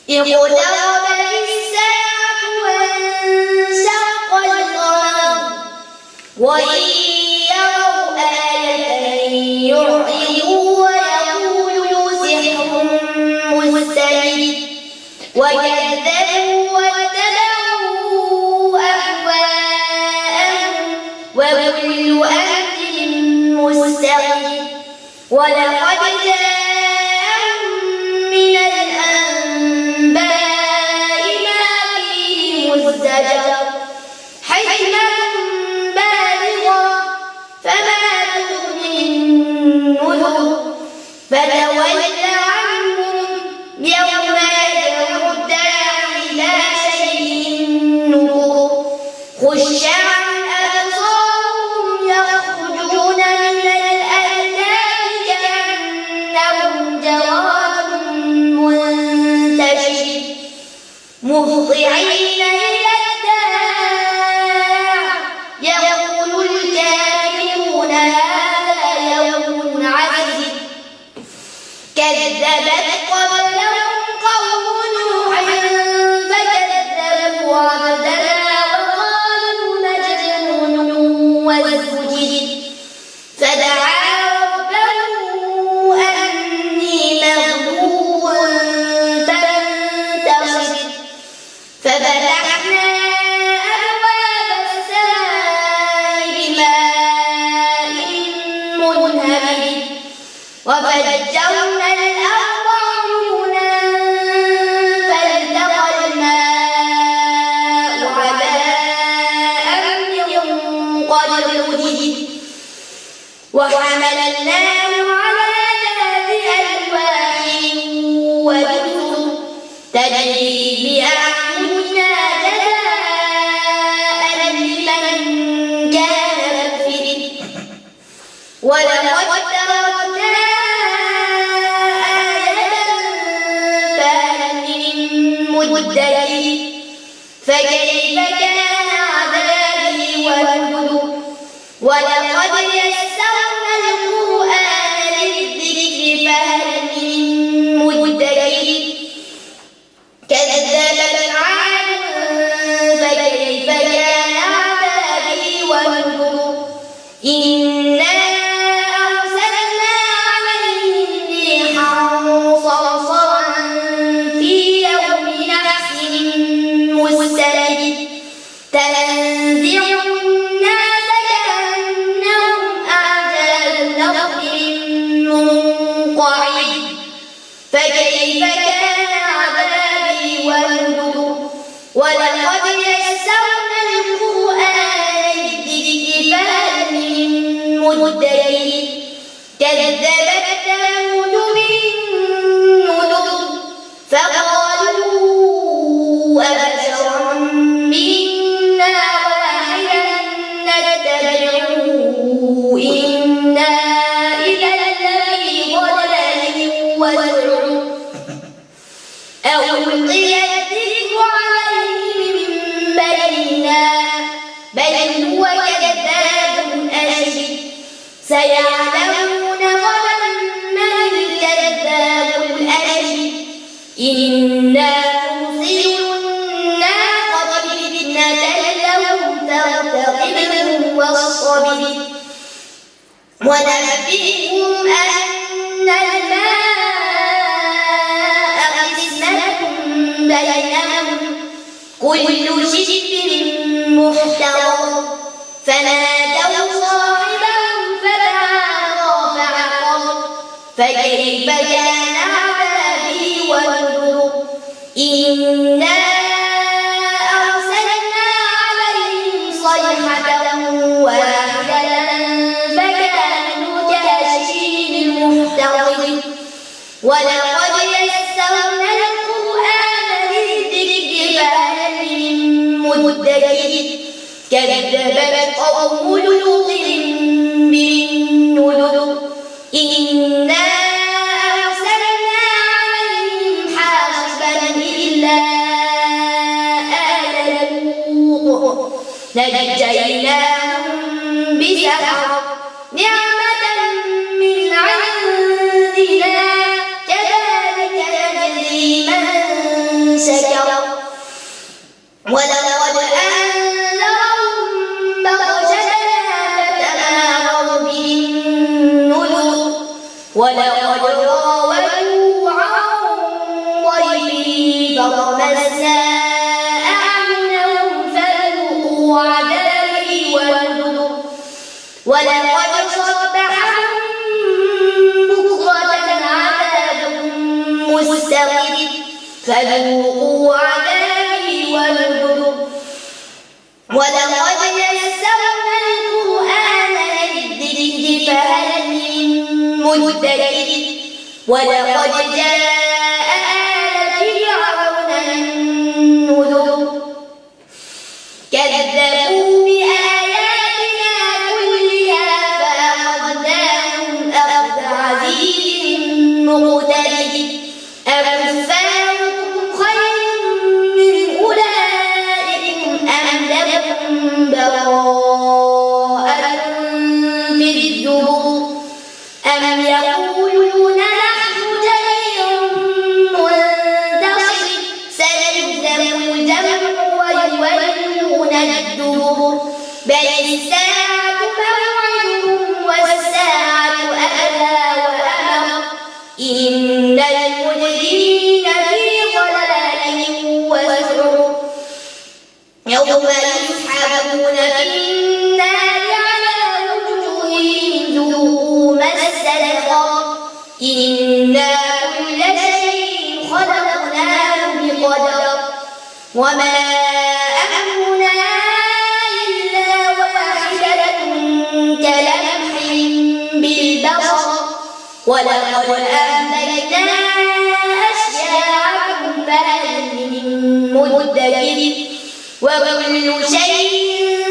اقتربت الساعة وانشق القمر وإن يروا آية يعرضوا ويقولوا سحر مستمر وكذبوا واتبعوا أهواءهم وكل أمر مستقر ولقد جاءهم من الأنباء ما فيه مزدجر حكمة بالغة فما تغني النذر فتول عنهم يوم يدعو الداعي إلى شيء نكر خش عن أبصارهم يخرجون من الأجداث كأنهم جراد منتشر مهطعين إلى الداع يقول الكافرون هذا يوم عسير كذبت قبلهم قوم نوح فكذبوا عبدنا وقالوا مجنون وازدجر فدعا ربه أني مغلوب فانتصر ففتحنا أبواب السماء بماء منهمر وفجرنا الأرض عيونا فالتقى الماء على أمر قد قدر وحملناه على ذات ألواح ودسر تجري بأعيننا جزاء لمن كان كفر ولقد تركنا مدكر فكيف كان عذابي ونذر ولقد يسرنا القرآن للذكر فهل من مدكر كذبت عاد فكيف كان عذابي ونذر إنا أرسلنا عليهم ريحا صرصرا في يوم نحس مستمر تنزع الناس كأنهم أعجاز نخل منقعر فكيف كان عذابي ونذر ولقد يسرنا القرآن للذكر فهل من مدكر كذبت ثمود بالنذر فقالوا أبشرا منا واحدا نتبعه إنا إذا لفي ضلال وسعر أو ألقي الذكر عليه من بيننا بل هو كذاب أشر سيعلمون غدا من الكذاب الأشر إنا مرسل الناقة فتنة لهم فارتقبهم واصطبر ونبئهم أن الماء قسمة بينهم كل شرب محتضر فنادوا صاحبهم فتعاطى فعقر فكيف كان عذابي ونذر إنا أرسلنا عليهم صيحة واحدة فكانوا كهشيم المحتضر ولقد يسرنا القرآن للذكر فهل من مدكر كذبت قوم لوط بالنذر إنا أرسلنا عليهم حاصبا إلا آل لوط نجيناهم بسحر نعمة من عندنا كذلك نجزي من ولقد أنذرهم بطشتنا فتماروا بالنذر ولقد راودوه عن ضيفه فطمسنا أعينهم فذوقوا عذابي ونذر ولقد صبحهم بكرة عذاب مستقر فذوقوا عذابي ونذر ولقد يسرنا القرآن للذكر فهل من مدكر ولقد جاء آل فرعون النذر كذبوا بآياتنا كلها فأخذناهم أخذ عزيز مقتدر أكفاركم خير من أولئكم أم لكم براءة في الزبر أم يقولون نحن جميع منتصر سيهزم الجمع ويولون الدبر بل الساعة موعدهم والساعة أدهى وأمر إن المجرمين في ضلال وسعر يوم يسحبون في النار على وجوههم ذوقوا مس سقر إنا كل شيء خلقناه بقدر وما أمرنا إلا واحدة كلمح بالبصر ولقد أهلكنا أشياعكم فهل من مدكر وكل شيء